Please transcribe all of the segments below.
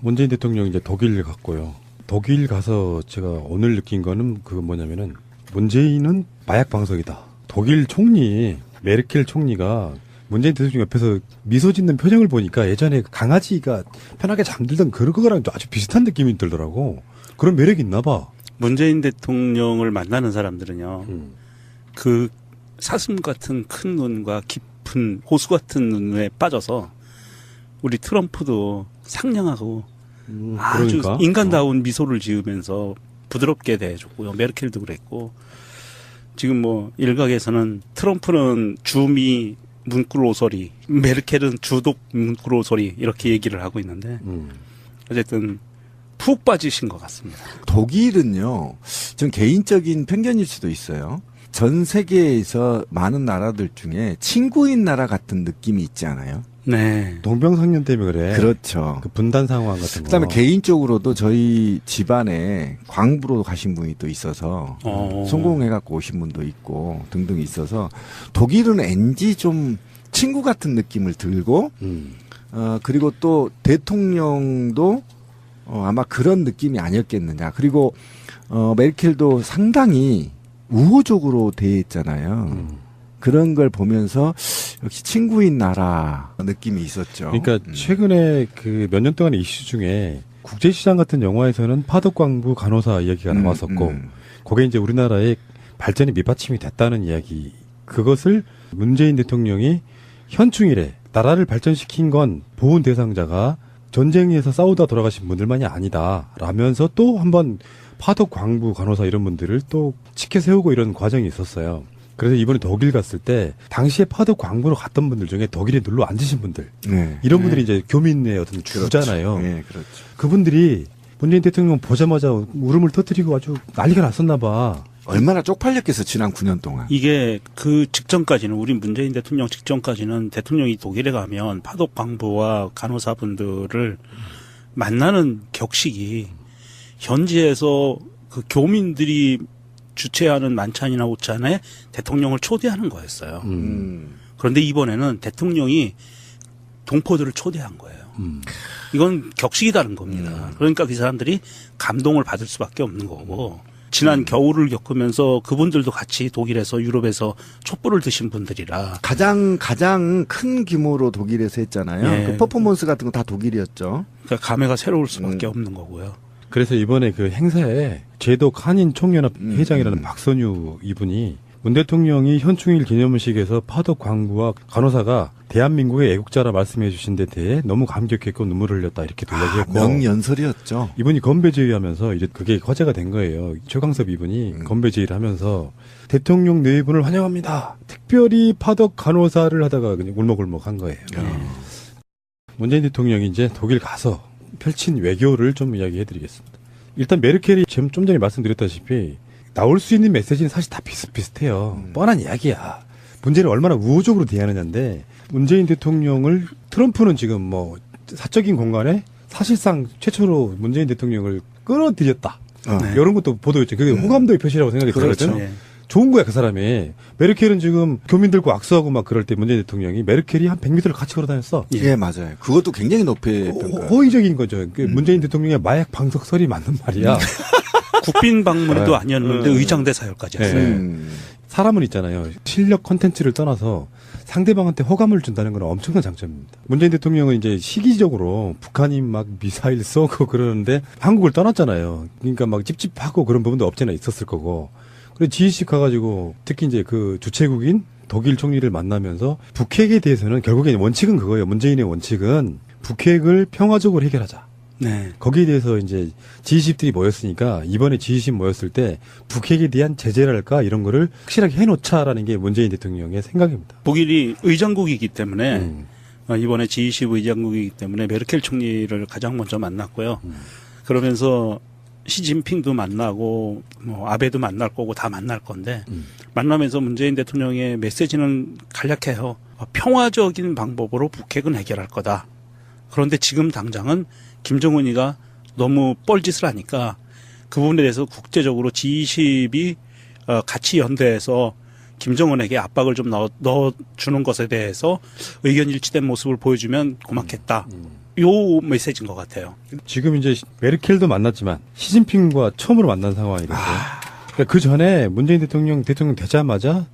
문재인 대통령이 이제 독일 갔고요. 독일 가서 제가 오늘 느낀 거는 그 뭐냐면은 문재인은 마약 방석이다. 독일 총리 메르켈 총리가 문재인 대통령 옆에서 미소 짓는 표정을 보니까 예전에 강아지가 편하게 잠들던 그거랑 아주 비슷한 느낌이 들더라고. 그런 매력이 있나 봐. 문재인 대통령을 만나는 사람들은요. 그 사슴 같은 큰 눈과 깊은 호수 같은 눈에 빠져서 우리 트럼프도 상냥하고 아주 그러니까? 인간다운 미소를 지으면서 부드럽게 대해줬고요. 메르켈도 그랬고 지금 뭐 일각에서는 트럼프는 주미 문구로 오소리, 메르켈은 주독 문구로 오소리 이렇게 얘기를 하고 있는데 어쨌든 푹 빠지신 것 같습니다. 독일은요, 전 개인적인 편견일 수도 있어요. 전 세계에서 많은 나라들 중에 친구인 나라 같은 느낌이 있지 않아요? 네. 동병상련 때문에 그래. 그렇죠. 그 분단 상황 같은 거. 그다음에 개인적으로도 저희 집안에 광부로 가신 분이 또 있어서 성공해갖고 오신 분도 있고 등등 있어서 독일은 왠지 좀 친구 같은 느낌을 들고 그리고 또 대통령도 아마 그런 느낌이 아니었겠느냐. 그리고 메르켈도 상당히 우호적으로 대했잖아요. 그런 걸 보면서 역시 친구인 나라 느낌이 있었죠. 그러니까 최근에 그 몇 년 동안의 이슈 중에 국제시장 같은 영화에서는 파독광부 간호사 이야기가 나왔었고 그게 이제 우리나라의 발전이 밑받침이 됐다는 이야기. 그것을 문재인 대통령이 현충일에 나라를 발전시킨 건 보훈 대상자가 전쟁에서 싸우다 돌아가신 분들만이 아니다 라면서 또 한번 파독광부 간호사 이런 분들을 또 치켜 세우고 이런 과정이 있었어요. 그래서 이번에 독일 갔을 때 당시에 파독 광부로 갔던 분들 중에 독일에 눌러 앉으신 분들 이런 분들이 이제 교민의 어떤 주잖아요. 네, 그렇죠. 그분들이 문재인 대통령 보자마자 울음을 터뜨리고 아주 난리가 났었나 봐. 얼마나 쪽팔렸겠어 지난 9년 동안. 이게 그 직전까지는 우리 문재인 대통령 직전까지는 대통령이 독일에 가면 파독 광부와 간호사분들을 만나는 격식이 현지에서 그 교민들이 주최하는 만찬이나 옷찬에 대통령을 초대하는 거였어요. 그런데 이번에는 대통령이 동포들을 초대한 거예요. 이건 격식이 다른 겁니다. 그러니까 그 사람들이 감동을 받을 수밖에 없는 거고 지난 겨울을 겪으면서 그분들도 같이 독일에서 유럽에서 촛불을 드신 분들이라 가장 큰 규모로 독일에서 했잖아요. 예. 그 퍼포먼스 같은 거 다 독일이었죠. 그러니까 감회가 새로울 수밖에 없는 거고요. 그래서 이번에 그 행사에 제독 한인 총연합 회장이라는 박선유 이분이 문 대통령이 현충일 기념식에서 파독 광부와 간호사가 대한민국의 애국자라 말씀해 주신 데 대해 너무 감격했고 눈물을 흘렸다 이렇게 이야기했고 명연설이었죠. 이분이 건배제의하면서 이제 그게 화제가 된 거예요. 최광섭 이분이 건배제의를 하면서 대통령 네 분을 환영합니다. 특별히 파독 간호사를 하다가 그냥 울먹울먹 한 거예요. 문재인 대통령이 이제 독일 가서 펼친 외교를 좀 이야기해 드리겠습니다. 일단 메르켈이 좀 전에 말씀드렸다시피 나올 수 있는 메시지는 사실 다 비슷비슷해요. 뻔한 이야기야. 문제는 얼마나 우호적으로 대하느냐인데 문재인 대통령을 트럼프는 지금 뭐 사적인 공간에 사실상 최초로 문재인 대통령을 끌어들였다. 이런 것도 보도였죠. 그게 호감도의 표시라고 생각이 들거든요. 네. 좋은 거야 그 사람이. 메르켈은 지금 교민들과 악수하고 막 그럴 때 문재인 대통령이 메르켈이 한 100m를 같이 걸어다녔어. 예, 맞아요. 그것도 굉장히 높이 평가. 호의적인 거죠. 문재인 대통령의 마약 방석설이 맞는 말이야. 국빈 방문도 아니었는데 의장대 사열까지 했어요. 사람은 있잖아요. 실력 컨텐츠를 떠나서 상대방한테 호감을 준다는 건 엄청난 장점입니다. 문재인 대통령은 이제 시기적으로 북한이 막 미사일 쏘고 그러는데 한국을 떠났잖아요. 그러니까 막 찝찝하고 그런 부분도 없잖아 있었을 거고. 그래서 G20 가가지고 특히 이제 그 주최국인 독일 총리를 만나면서 북핵에 대해서는 결국에 원칙은 그거예요. 문재인의 원칙은 북핵을 평화적으로 해결하자. 네. 거기에 대해서 이제 G20들이 모였으니까 이번에 G20 모였을 때 북핵에 대한 제재랄까 이런 거를 확실하게 해놓자라는 게 문재인 대통령의 생각입니다. 독일이 의장국이기 때문에 이번에 G20 의장국이기 때문에 메르켈 총리를 가장 먼저 만났고요. 그러면서 시진핑도 만나고 뭐 아베도 만날 거고 다 만날 건데 만나면서 문재인 대통령의 메시지는 간략해요. 평화적인 방법으로 북핵은 해결할 거다. 그런데 지금 당장은 김정은이가 너무 뻘짓을 하니까 그 부분에 대해서 국제적으로 G20이 같이 연대해서 김정은에게 압박을 좀 넣어주는 것에 대해서 의견 일치된 모습을 보여주면 고맙겠다. 요 메시지인 것 같아요. 지금 이제 메르켈도 만났지만 시진핑과 처음으로 만난 상황이거든요. 그러니까 그 전에 문재인 대통령 되자마자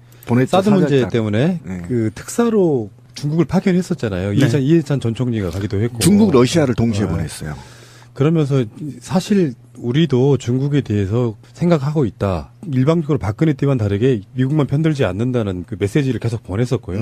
사드 문제 때문에 네. 그 특사로 중국을 파견했었잖아요. 이해찬 전 총리가 가기도 했고. 중국, 러시아를 동시에 보냈어요. 그러면서 사실 우리도 중국에 대해서 생각하고 있다. 일방적으로 박근혜 때와는 다르게 미국만 편들지 않는다는 그 메시지를 계속 보냈었고요.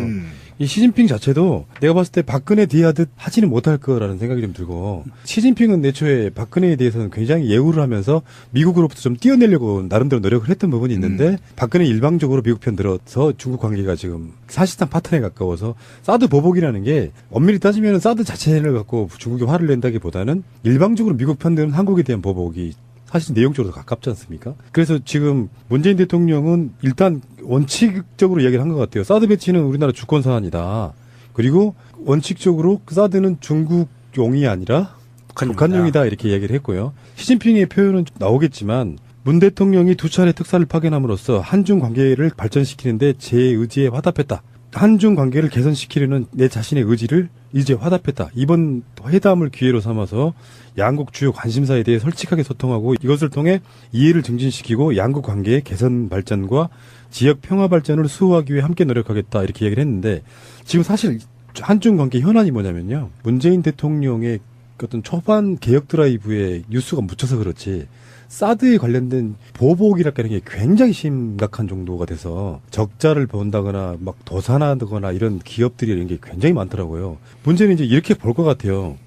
이 시진핑 자체도 내가 봤을 때 박근혜 대하듯 하지는 못할 거라는 생각이 좀 들고, 시진핑은 애초에 박근혜에 대해서는 굉장히 예우를 하면서 미국으로부터 좀 띄어내려고 나름대로 노력을 했던 부분이 있는데 박근혜 일방적으로 미국 편 들어서 중국 관계가 지금 사실상 파탄에 가까워서 사드 보복이라는 게 엄밀히 따지면 사드 자체를 갖고 중국이 화를 낸다기보다는 일방적으로 미국 편 드는 한국에 대한 보복이 사실 내용적으로 가깝지 않습니까? 그래서 지금 문재인 대통령은 일단 원칙적으로 이야기를 한 것 같아요. 사드 배치는 우리나라 주권 사안이다. 그리고 원칙적으로 사드는 중국용이 아니라 북한용이다 이렇게 이야기를 했고요. 시진핑의 표현은 좀 나오겠지만 문 대통령이 2차례 특사를 파견함으로써 한중 관계를 발전시키는데 제 의지에 화답했다. 한중 관계를 개선시키려는 내 자신의 의지를 이제 화답했다. 이번 회담을 기회로 삼아서 양국 주요 관심사에 대해 솔직하게 소통하고 이것을 통해 이해를 증진시키고 양국 관계의 개선 발전과 지역 평화 발전을 수호하기 위해 함께 노력하겠다. 이렇게 얘기를 했는데 지금 사실 한중 관계 현안이 뭐냐면요. 문재인 대통령의 어떤 초반 개혁 드라이브에 뉴스가 묻혀서 그렇지 사드에 관련된 보복이랄까 이런 게 굉장히 심각한 정도가 돼서 적자를 본다거나 막 도산하거나 이런 기업들이 이런 게 굉장히 많더라고요. 문제는 이제 이렇게 볼 것 같아요.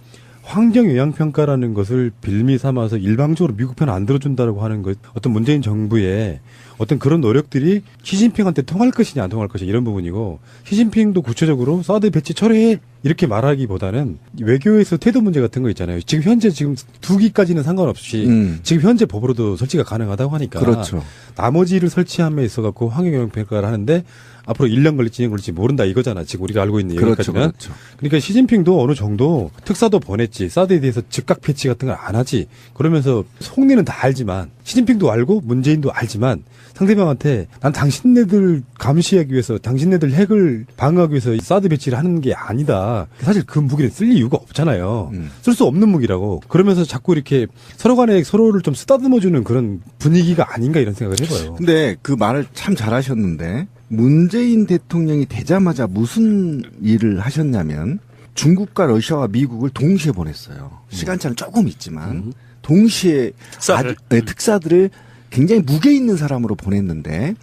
환경영향평가라는 것을 빌미 삼아서 일방적으로 미국 편 안 들어준다고 하는 것, 어떤 문재인 정부의 어떤 그런 노력들이 시진핑한테 통할 것이냐 안 통할 것이냐 이런 부분이고, 시진핑도 구체적으로 사드 배치 철회해 이렇게 말하기보다는 외교에서 태도 문제 같은 거 있잖아요. 지금 현재 지금 2기까지는 상관없이 지금 현재 법으로도 설치가 가능하다고 하니까 그렇죠. 나머지를 설치함에 있어 갖고 환경영향평가를 하는데 앞으로 1년 걸릴지 2년 걸릴지 모른다 이거잖아. 지금 우리가 알고 있는 얘기까지는. 그렇죠. 그러니까 시진핑도 어느 정도 특사도 보냈지. 사드에 대해서 즉각 패치 같은 걸 안 하지. 그러면서 속내는 다 알지만, 시진핑도 알고 문재인도 알지만 상대방한테 난 당신네들 감시하기 위해서, 당신네들 핵을 방어하기 위해서 사드 배치를 하는 게 아니다. 사실 그 무기를 쓸 이유가 없잖아요. 쓸 수 없는 무기라고. 그러면서 자꾸 이렇게 서로 간에 서로를 좀 쓰다듬어주는 그런 분위기가 아닌가 이런 생각을 해봐요. 근데 그 말을 참 잘하셨는데, 문재인 대통령이 되자마자 무슨 일을 하셨냐면 중국과 러시아와 미국을 동시에 보냈어요. 시간차는 조금 있지만 동시에 특사들을 굉장히 무게 있는 사람으로 보냈는데,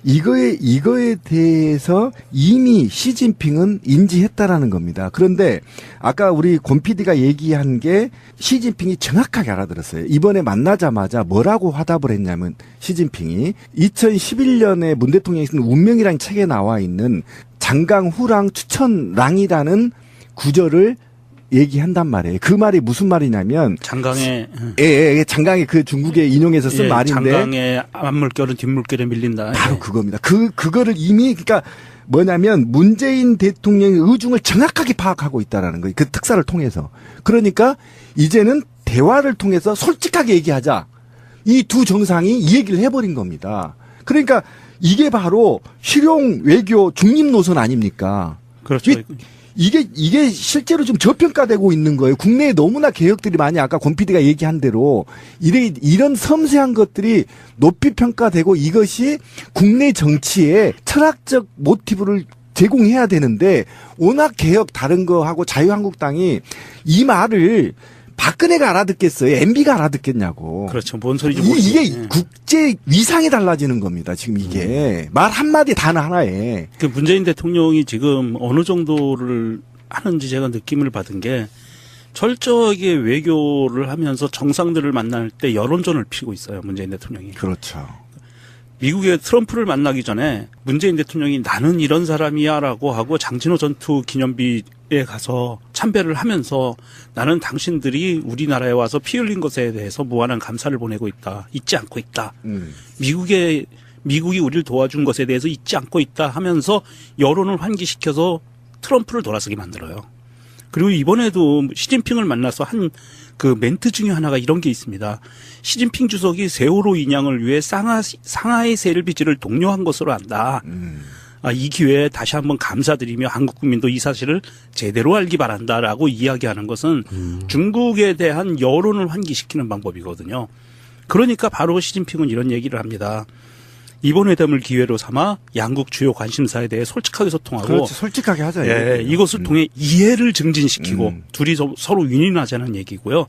이거에 대해서 이미 시진핑은 인지했다라는 겁니다. 그런데 아까 우리 권 PD가 얘기한 게 시진핑이 정확하게 알아들었어요. 이번에 만나자마자 뭐라고 화답을 했냐면, 시진핑이 2011년에 문 대통령이 쓴 운명이라는 책에 나와 있는 장강후랑 추천랑이라는 구절을 얘기한단 말이에요. 그 말이 무슨 말이냐면, 장강의 장강의 그 중국에 인용해서 쓴 말인데, 장강의 앞물결은 뒷물결에 밀린다. 바로 그겁니다. 그거를 이미, 그러니까 뭐냐면 문재인 대통령의 의중을 정확하게 파악하고 있다라는 거예요. 그 특사를 통해서. 그러니까 이제는 대화를 통해서 솔직하게 얘기하자. 이 두 정상이 이 얘기를 해버린 겁니다. 그러니까 이게 바로 실용 외교 중립 노선 아닙니까? 그렇죠. 이게 실제로 좀 저평가되고 있는 거예요. 국내에 너무나 개혁들이 많이, 아까 권 PD가 얘기한 대로 이런 섬세한 것들이 높이 평가되고 이것이 국내 정치에 철학적 모티브를 제공해야 되는데, 워낙 개혁 다른 거하고 자유한국당이 이 말을 박근혜가 알아듣겠어요? MB가 알아듣겠냐고. 그렇죠. 뭔 소리인지 모르겠어요. 이게 국제 위상이 달라지는 겁니다. 지금 이게. 말 한마디 단어 하나에. 그 문재인 대통령이 지금 어느 정도를 하는지 제가 느낌을 받은 게, 철저하게 외교를 하면서 정상들을 만날 때 여론전을 피고 있어요. 문재인 대통령이. 그렇죠. 미국의 트럼프를 만나기 전에 문재인 대통령이 나는 이런 사람이야라고 하고 장진호 전투 기념비에 가서 참배를 하면서, 나는 당신들이 우리나라에 와서 피 흘린 것에 대해서 무한한 감사를 보내고 있다. 잊지 않고 있다. 미국이 우리를 도와준 것에 대해서 잊지 않고 있다 하면서 여론을 환기시켜서 트럼프를 돌아서게 만들어요. 그리고 이번에도 시진핑을 만나서 한 그 멘트 중에 하나가 이런 게 있습니다. 시진핑 주석이 세월호 인양을 위해 상하이 셀비지를 독려한 것으로 안다. 이 기회에 다시 한번 감사드리며 한국 국민도 이 사실을 제대로 알기 바란다라고 이야기하는 것은 중국에 대한 여론을 환기시키는 방법이거든요. 그러니까 바로 시진핑은 이런 얘기를 합니다. 이번 회담을 기회로 삼아 양국 주요 관심사에 대해 솔직하게 소통하고 그렇지, 솔직하게 하자. 예, 이것을 통해 이해를 증진시키고 둘이 서로 윈윈하자는 얘기고요.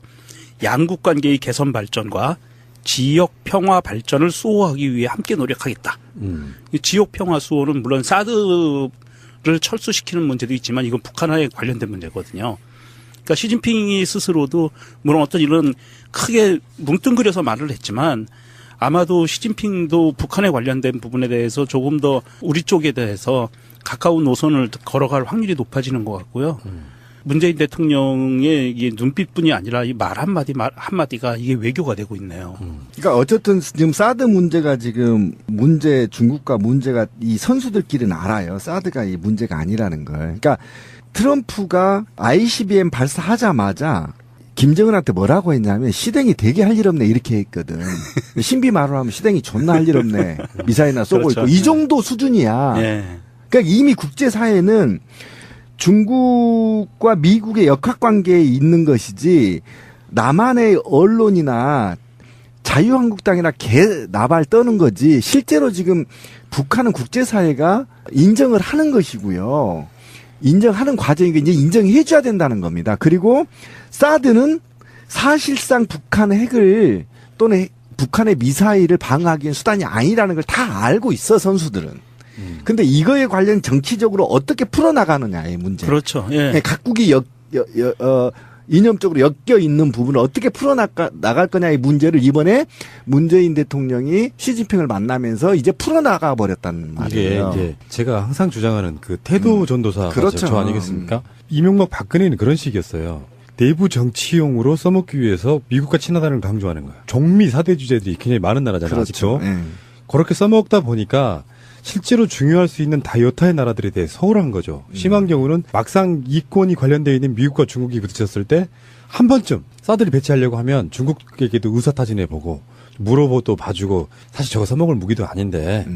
양국 관계의 개선 발전과 지역 평화 발전을 수호하기 위해 함께 노력하겠다. 이 지역 평화 수호는 물론 사드를 철수시키는 문제도 있지만 이건 북한에 관련된 문제거든요. 그러니까 시진핑이 스스로도 물론 어떤 이런 크게 뭉뚱그려서 말을 했지만 아마도 시진핑도 북한에 관련된 부분에 대해서 조금 더 우리 쪽에 대해서 가까운 노선을 걸어갈 확률이 높아지는 것 같고요. 문재인 대통령의 이 눈빛뿐이 아니라 이 말 한마디가 이게 외교가 되고 있네요. 그러니까 어쨌든 지금 사드 문제가 지금 중국과 문제가 이 선수들끼리는 알아요. 사드가 이 문제가 아니라는 걸. 그러니까 트럼프가 ICBM 발사하자마자 김정은한테 뭐라고 했냐면 시댕이 되게 할 일 없네 이렇게 했거든. 신비 말로 하면 시댕이 존나 할 일 없네. 미사일이나 쏘고 그렇죠. 있고 이 정도 수준이야. 네. 그러니까 이미 국제사회는 중국과 미국의 역학관계에 있는 것이지 남한의 언론이나 자유한국당이나 나발 떠는 거지 실제로 지금 북한은 국제사회가 인정을 하는 것이고요. 인정하는 과정이고 이제 인정해 줘야 된다는 겁니다. 그리고 사드는 사실상 북한의 핵을 또는 북한의 미사일을 방어하기엔 수단이 아니라는 걸 다 알고 있어 선수들은. 근데 이거에 관련 정치적으로 어떻게 풀어나가느냐의 문제. 그렇죠. 예. 각국이 이념적으로 엮여 있는 부분을 어떻게 풀어나갈 거냐의 문제를 이번에 문재인 대통령이 시진핑을 만나면서 이제 풀어나가 버렸다는 말이에요. 이게 이제 제가 항상 주장하는 그 태도 전도사 그렇죠. 저 아니겠습니까? 이명박 박근혜는 그런 식이었어요. 내부 정치용으로 써먹기 위해서 미국과 친하다는 걸 강조하는 거예요. 종미 사대 주제들이 굉장히 많은 나라잖아요. 그렇죠. 아직도. 예. 그렇게 써먹다 보니까 실제로 중요할 수 있는 다이어타의 나라들에 대해 소홀한 거죠. 심한 경우는 막상 이권이 관련되어 있는 미국과 중국이 부딪혔을 때 한 번쯤 사드를 배치하려고 하면 중국에게도 의사타진해보고 물어보고 봐주고 사실 저거 써먹을 무기도 아닌데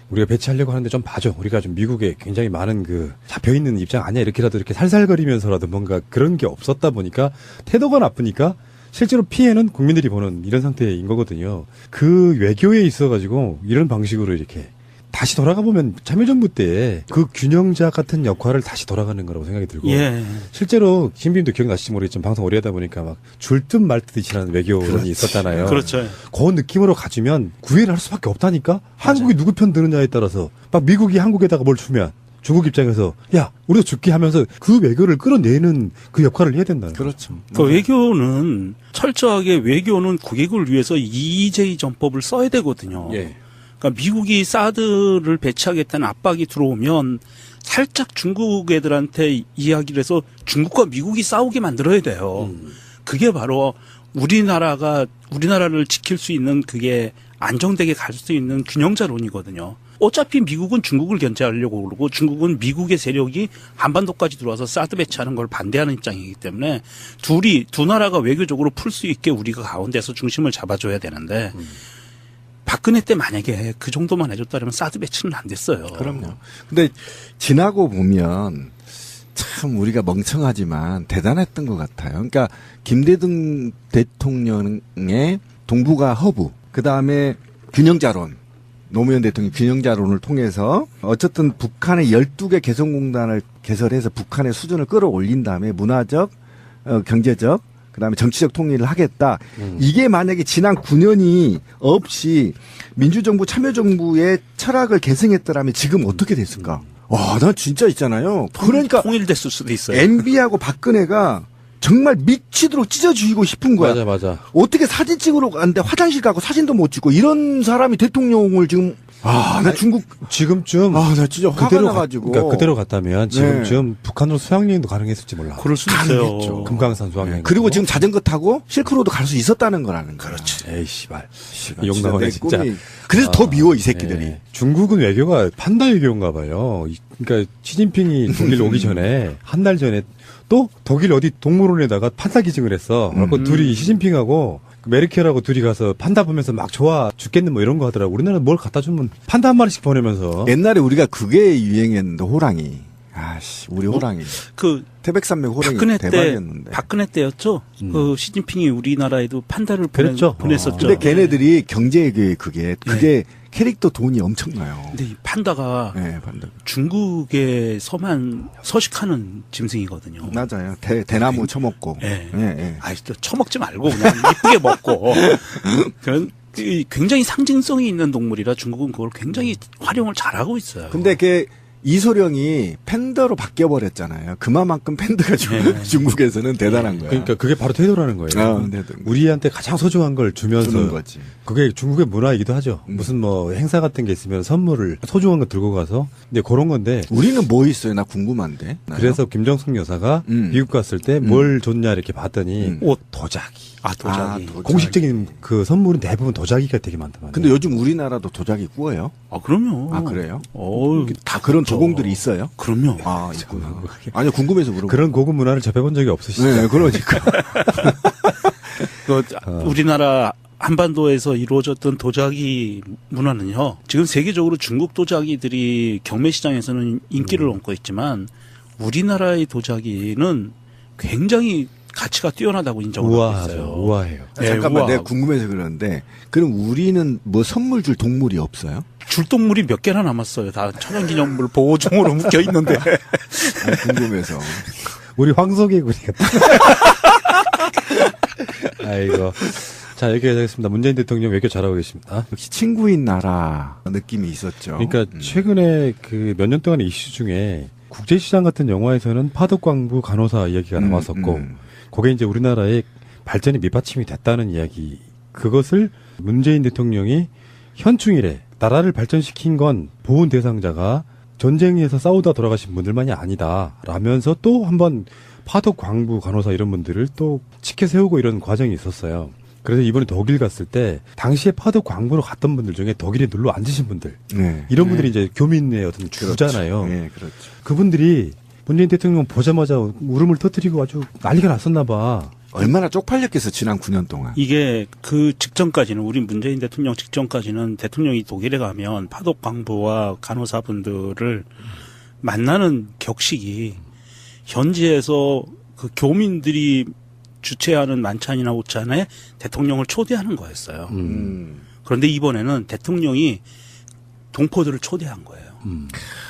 우리가 배치하려고 하는데 좀 봐줘. 우리가 좀 미국에 굉장히 많은 그 잡혀있는 입장 아니야. 이렇게라도 이렇게 살살거리면서라도 뭔가 그런 게 없었다 보니까 태도가 나쁘니까 실제로 피해는 국민들이 보는 이런 상태인 거거든요. 그 외교에 있어가지고 이런 방식으로 이렇게 다시 돌아가 보면 참여정부 때 그 균형자 같은 역할을 다시 돌아가는 거라고 생각이 들고 예. 실제로 신비님도 기억나실지 모르겠지만 방송 오래 하다 보니까 막 줄 듯 말 듯이라는 외교론이 있었잖아요. 그렇죠. 그 느낌으로 가주면 구애를 할 수밖에 없다니까. 한국이 누구 편 드느냐에 따라서 막 미국이 한국에다가 뭘 주면 중국 입장에서 야 우리도 줄게 하면서 그 외교를 끌어내는 그 역할을 해야 된다는 거죠. 그렇죠. 그 외교는 철저하게 외교는 국익을 위해서 EJ 전법을 써야 되거든요. 예. 그러니까 미국이 사드를 배치하겠다는 압박이 들어오면 살짝 중국 애들한테 이야기를 해서 중국과 미국이 싸우게 만들어야 돼요. 그게 바로 우리나라를 지킬 수 있는 그게 안정되게 갈 수 있는 균형자론이거든요. 어차피 미국은 중국을 견제하려고 그러고 중국은 미국의 세력이 한반도까지 들어와서 사드 배치하는 걸 반대하는 입장이기 때문에 두 나라가 외교적으로 풀 수 있게 우리가 가운데서 중심을 잡아줘야 되는데 박근혜 때 만약에 그 정도만 해줬다면 사드 배치는 안 됐어요. 그럼요. 근데 지나고 보면 참 우리가 멍청하지만 대단했던 것 같아요. 그러니까 김대중 대통령의 동북아 허브, 그 다음에 균형자론, 노무현 대통령이 균형자론을 통해서 어쨌든 북한의 12개 개성공단을 개설해서 북한의 수준을 끌어올린 다음에 문화적, 경제적, 그다음에 정치적 통일을 하겠다. 이게 만약에 지난 9년이 없이 민주정부 참여정부의 철학을 계승했더라면 지금 어떻게 됐을까? 와, 나 진짜 있잖아요. 그러니까 통일됐을 수도 있어요. MB하고 박근혜가 정말 미치도록 찢어주고 싶은 거야. 맞아. 어떻게 사진 찍으러 갔는데 화장실 가고 사진도 못 찍고 이런 사람이 대통령을 지금 나 중국 지금쯤 나 진짜 화가 나가지고 그러니까 그대로 갔다면 지금쯤 북한으로 수학여행도 가능했을지 몰라. 그럴 수도 있어요. 금강산 수학여행. 그리고 지금 자전거 타고 실크로드 갈 수 있었다는 거라는 거야. 그렇지. 에이 씨발. 씨발, 욕 나오네 내 진짜. 꿈이. 그래서 더 미워 이 새끼들이. 네. 중국은 외교가 판다 외교인가 봐요. 그러니까 시진핑이 독일 오기 전에 한 달 전에 또 독일 어디 동물원에다가 판사 기증을 했어. 그래서 둘이 시진핑하고 메르켈하고 둘이 가서 판다 보면서 막 좋아 죽겠는 뭐 이런 거 하더라고. 우리나라는 뭘 갖다 주면 판다 한 마리씩 보내면서. 옛날에 우리가 그게 유행했는데 호랑이. 아씨, 우리 호랑이. 그 태백산맥 호랑이 대박이었는데. 박근혜 때였죠. 그 시진핑이 우리나라에도 판다를 그랬죠. 보냈었죠. 근데 걔네들이 경제계 그게 캐릭터 돈이 엄청나요. 근데 이 판다가 네, 판다. 중국에서만 서식하는 짐승이거든요. 맞아요. 대나무 처먹고. 예. 예, 예. 아이, 또 처먹지 말고 그냥 이쁘게 먹고. 그런 굉장히 상징성이 있는 동물이라 중국은 그걸 굉장히 활용을 잘하고 있어요. 근데 이소룡이 팬더로 바뀌어버렸잖아요. 그만큼 팬더가 중국에서는 대단한 거야. 그러니까 그게 바로 태도라는 거예요. 우리한테 가장 소중한 걸 주면서 주는 거지. 그게 중국의 문화이기도 하죠. 무슨 뭐 행사 같은 게 있으면 선물을 소중한 거 들고 가서 근데 그런 건데 우리는 뭐 있어요? 나 궁금한데. 그래서 김정숙 여사가 미국 갔을 때 뭘 줬냐 이렇게 봤더니 옷 도자기. 도자기. 공식적인 그 선물은 대부분 도자기가 되게 많단 말이에요. 근데 요즘 우리나라도 도자기 구워요? 그럼요. 아, 그래요? 다 그런 도공들이 있어요? 그럼요. 있구나. 아니요, 궁금해서 물어보고. 그런 고급 문화를 접해본 적이 없으시죠? 네, 그러니까. 우리나라 한반도에서 이루어졌던 도자기 문화는요. 지금 세계적으로 중국 도자기들이 경매 시장에서는 인기를 얻고 있지만 우리나라의 도자기는 굉장히 가치가 뛰어나다고 인정을 하고 있어요. 우아해요. 잠깐만, 내가 궁금해서 그러는데 그럼 우리는 뭐 선물 줄 동물이 없어요? 줄 동물이 몇 개나 남았어요. 다 천연기념물 보호종으로 묶여 있는데. 궁금해서. 우리 황소개구리 같다. 아이고. 자, 여기까지 하겠습니다. 문재인 대통령 외교 잘하고 계십니다. 역시 친구인 나라 느낌이 있었죠. 그러니까 최근에 그 몇 년 동안의 이슈 중에 국제시장 같은 영화에서는 파독광부 간호사 이야기가 나왔었고 그게 이제 우리나라의 발전이 밑받침이 됐다는 이야기. 그것을 문재인 대통령이 현충일에 나라를 발전시킨 건 보훈 대상자가 전쟁에서 싸우다 돌아가신 분들만이 아니다. 라면서 또 한번 파독광부 간호사 이런 분들을 또 치켜 세우고 이런 과정이 있었어요. 그래서 이번에 독일 갔을 때 당시에 파독광부로 갔던 분들 중에 독일에 눌러 앉으신 분들 이런 분들이 이제 교민의 어떤 주잖아요. 네, 그렇죠. 그분들이 문재인 대통령 보자마자 울음을 터뜨리고 아주 난리가 났었나 봐. 얼마나 쪽팔렸겠어 지난 9년 동안. 이게 그 직전까지는 우리 문재인 대통령 직전까지는 대통령이 독일에 가면 파독광부와 간호사분들을 만나는 격식이 현지에서 그 교민들이 주최하는 만찬이나 오찬에 대통령을 초대하는 거였어요. 그런데 이번에는 대통령이 동포들을 초대한 거예요.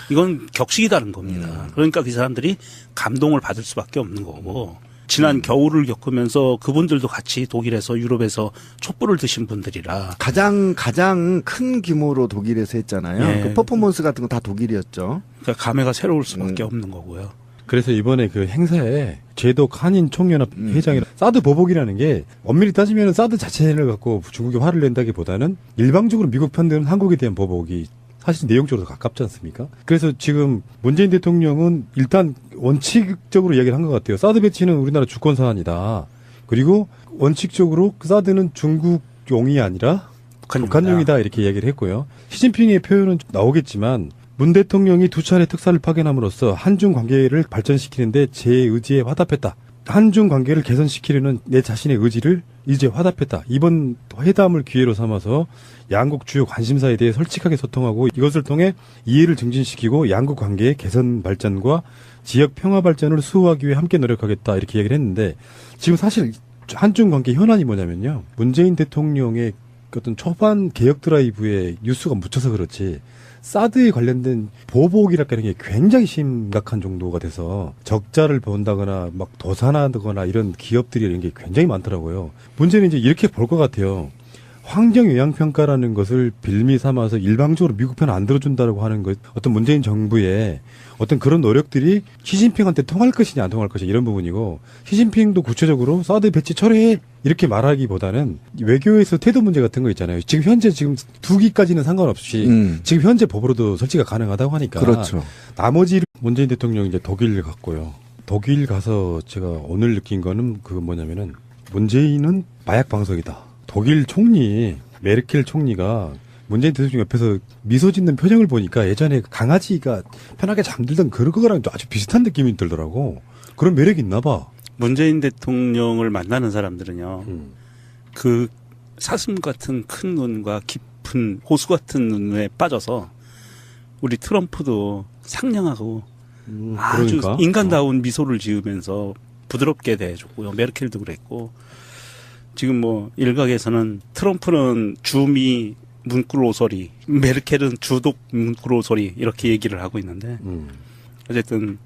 이건 격식이 다른 겁니다. 그러니까 그 사람들이 감동을 받을 수밖에 없는 거고 지난 겨울을 겪으면서 그분들도 같이 독일에서 유럽에서 촛불을 드신 분들이라 가장 큰 규모로 독일에서 했잖아요. 네. 그 퍼포먼스 같은 거 다 독일이었죠. 그러니까 감회가 새로울 수밖에 없는 거고요. 그래서 이번에 그 행사에 제독 한인 총연합 회장이라 사드 보복이라는 게 엄밀히 따지면 사드 자체를 갖고 중국이 화를 낸다기보다는 일방적으로 미국 편드는 한국에 대한 보복이 사실 내용적으로 가깝지 않습니까? 그래서 지금 문재인 대통령은 일단 원칙적으로 이야기를 한 것 같아요. 사드 배치는 우리나라 주권 사안이다. 그리고 원칙적으로 그 사드는 중국용이 아니라 북한용이다 이렇게 이야기를 했고요. 시진핑의 표현은 나오겠지만 문 대통령이 2차례 특사를 파견함으로써 한중 관계를 발전시키는데 제 의지에 화답했다. 한중 관계를 개선시키려는 내 자신의 의지를 이제 화답했다. 이번 회담을 기회로 삼아서 양국 주요 관심사에 대해 솔직하게 소통하고 이것을 통해 이해를 증진시키고 양국 관계의 개선 발전과 지역 평화 발전을 수호하기 위해 함께 노력하겠다. 이렇게 얘기를 했는데 지금 사실 한중 관계 현안이 뭐냐면요. 문재인 대통령의 어떤 초반 개혁 드라이브에 뉴스가 묻혀서 그렇지 사드에 관련된 보복이랄까 이런 게 굉장히 심각한 정도가 돼서 적자를 본다거나 막 도산하거나 이런 기업들이 이런 게 굉장히 많더라고요. 문제는 이제 이렇게 볼 것 같아요. 환경영향평가라는 것을 빌미 삼아서 일방적으로 미국 편 안 들어준다고 하는 것, 어떤 문재인 정부의 어떤 그런 노력들이 시진핑한테 통할 것이냐 안 통할 것이냐 이런 부분이고 시진핑도 구체적으로 사드 배치 철회해 이렇게 말하기보다는 외교에서 태도 문제 같은 거 있잖아요. 지금 현재 지금 2기까지는 상관없이 지금 현재 법으로도 설치가 가능하다고 하니까 그렇죠. 나머지 문재인 대통령이 이제 독일 갔고요. 독일 가서 제가 오늘 느낀 거는 그 뭐냐면은 문재인은 마약 방석이다. 독일 총리 메르켈 총리가 문재인 대통령 옆에서 미소 짓는 표정을 보니까 예전에 강아지가 편하게 잠들던 그거랑 아주 비슷한 느낌이 들더라고. 그런 매력이 있나 봐. 문재인 대통령을 만나는 사람들은요. 그 사슴 같은 큰 눈과 깊은 호수 같은 눈에 빠져서 우리 트럼프도 상냥하고 아주 그러니까. 인간다운 미소를 지으면서 부드럽게 대해줬고요. 메르켈도 그랬고 지금 뭐 일각에서는 트럼프는 주미 문구로 소리, 메르켈은 주독 문구로 소리 이렇게 얘기를 하고 있는데 어쨌든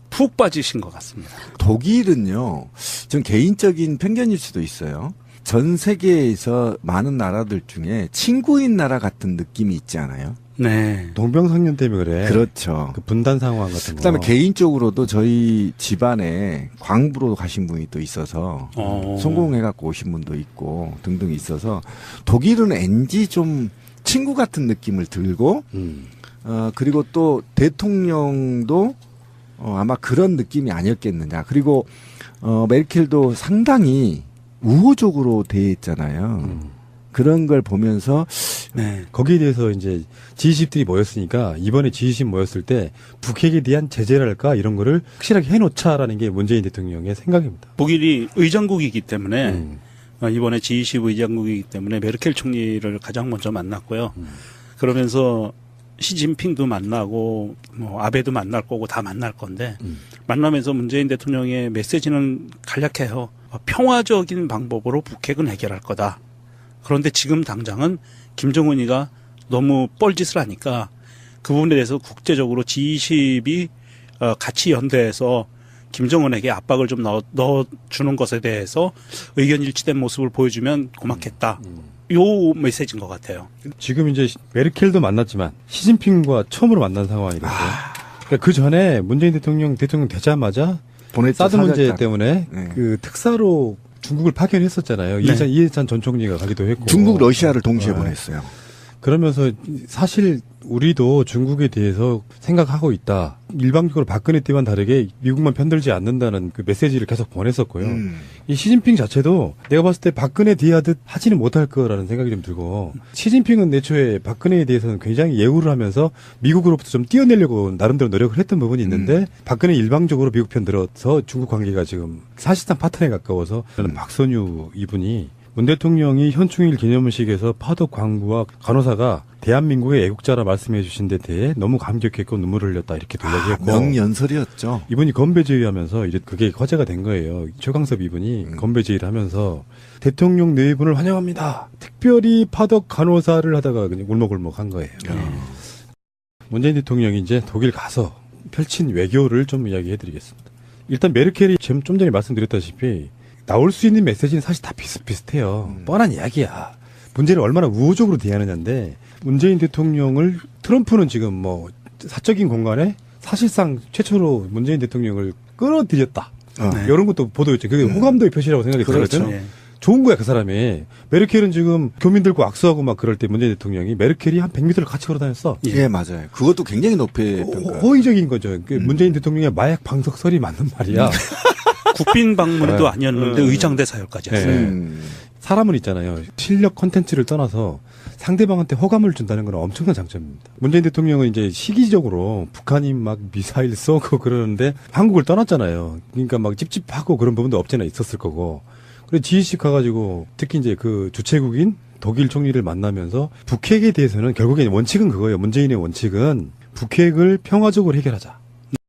푹 빠지신 것 같습니다. 독일은요, 전 개인적인 편견일 수도 있어요. 전 세계에서 많은 나라들 중에 친구인 나라 같은 느낌이 있지 않아요? 네. 동병상련 때문에 그래. 그렇죠. 그 분단 상황 같은 거. 그다음에 개인적으로도 저희 집안에 광부로 가신 분이 또 있어서 성공해갖고 오신 분도 있고 등등 있어서 독일은 왠지 좀 친구 같은 느낌을 들고 그리고 또 대통령도 아마 그런 느낌이 아니었겠느냐. 그리고 메르켈도 상당히 우호적으로 대했잖아요. 그런 걸 보면서 네. 거기에 대해서 이제 G20들이 모였으니까 이번에 G20 모였을 때 북핵에 대한 제재랄까 이런 거를 확실하게 해놓자라는 게 문재인 대통령의 생각입니다. 독일이 의장국이기 때문에 이번에 G20 의장국이기 때문에 메르켈 총리를 가장 먼저 만났고요. 그러면서 시진핑도 만나고 뭐 아베도 만날 거고 다 만날 건데 만나면서 문재인 대통령의 메시지는 간략해요. 평화적인 방법으로 북핵은 해결할 거다. 그런데 지금 당장은 김정은이가 너무 뻘짓을 하니까 그 부분에 대해서 국제적으로 G20이 같이 연대해서 김정은에게 압박을 좀 넣어주는 것에 대해서 의견 일치된 모습을 보여주면 고맙겠다. 요 메시지인 것 같아요. 지금 이제 메르켈도 만났지만 시진핑과 처음으로 만난 상황이거든요. 그러니까 그 전에 문재인 대통령 되자마자 사드 문제 때문에 네. 그 특사로 중국을 파견했었잖아요. 이해찬 전 총리가 가기도 했고. 중국, 러시아를 동시에 보냈어요. 그러면서 사실 우리도 중국에 대해서 생각하고 있다. 일방적으로 박근혜 때와는 다르게 미국만 편들지 않는다는 그 메시지를 계속 보냈었고요. 이 시진핑 자체도 내가 봤을 때 박근혜 대하듯 하지는 못할 거라는 생각이 좀 들고 시진핑은 애초에 박근혜에 대해서는 굉장히 예우를 하면서 미국으로부터 좀 띄어내려고 나름대로 노력을 했던 부분이 있는데 박근혜 일방적으로 미국 편 들어서 중국 관계가 지금 사실상 파탄에 가까워서 저는 박선유 이분이 문 대통령이 현충일 기념식에서 파독 광부와 간호사가 대한민국의 애국자라 말씀해 주신 데 대해 너무 감격했고 눈물을 흘렸다 이렇게 이야기했고 명연설이었죠. 이분이 건배제의하면서 이제 그게 화제가 된 거예요. 최강섭 이분이 건배제의를 하면서 대통령 네 분을 환영합니다. 특별히 파독 간호사를 하다가 그냥 울먹울먹 한 거예요. 문재인 대통령이 이제 독일 가서 펼친 외교를 좀 이야기해 드리겠습니다. 일단 메르켈이 좀 전에 말씀드렸다시피 나올 수 있는 메시지는 사실 다 비슷비슷해요. 뻔한 이야기야. 문제를 얼마나 우호적으로 대하느냐인데 문재인 대통령을 트럼프는 지금 뭐 사적인 공간에 사실상 최초로 문재인 대통령을 끌어들였다. 이런 것도 보도였죠. 그게 호감도의 표시라고 생각이 들거든요. 네. 좋은 거야 그 사람이. 메르켈은 지금 교민들과 악수하고 막 그럴 때 문재인 대통령이 메르켈이 한 100m를 같이 걸어 다녔어. 예, 맞아요. 그것도 굉장히 높이 평가. 호의적인 거죠. 문재인 대통령의 마약 방석설이 맞는 말이야. 국빈 방문도 아니었는데 의장대 사열까지 했어요. 사람은 있잖아요. 실력 콘텐츠를 떠나서 상대방한테 호감을 준다는 건 엄청난 장점입니다. 문재인 대통령은 이제 시기적으로 북한이 막 미사일 쏘고 그러는데 한국을 떠났잖아요. 그러니까 막 찝찝하고 그런 부분도 없지않아 있었을 거고. 그래서 G20 가가지고 특히 이제 그 주최국인 독일 총리를 만나면서 북핵에 대해서는 결국에 원칙은 그거예요. 문재인의 원칙은 북핵을 평화적으로 해결하자.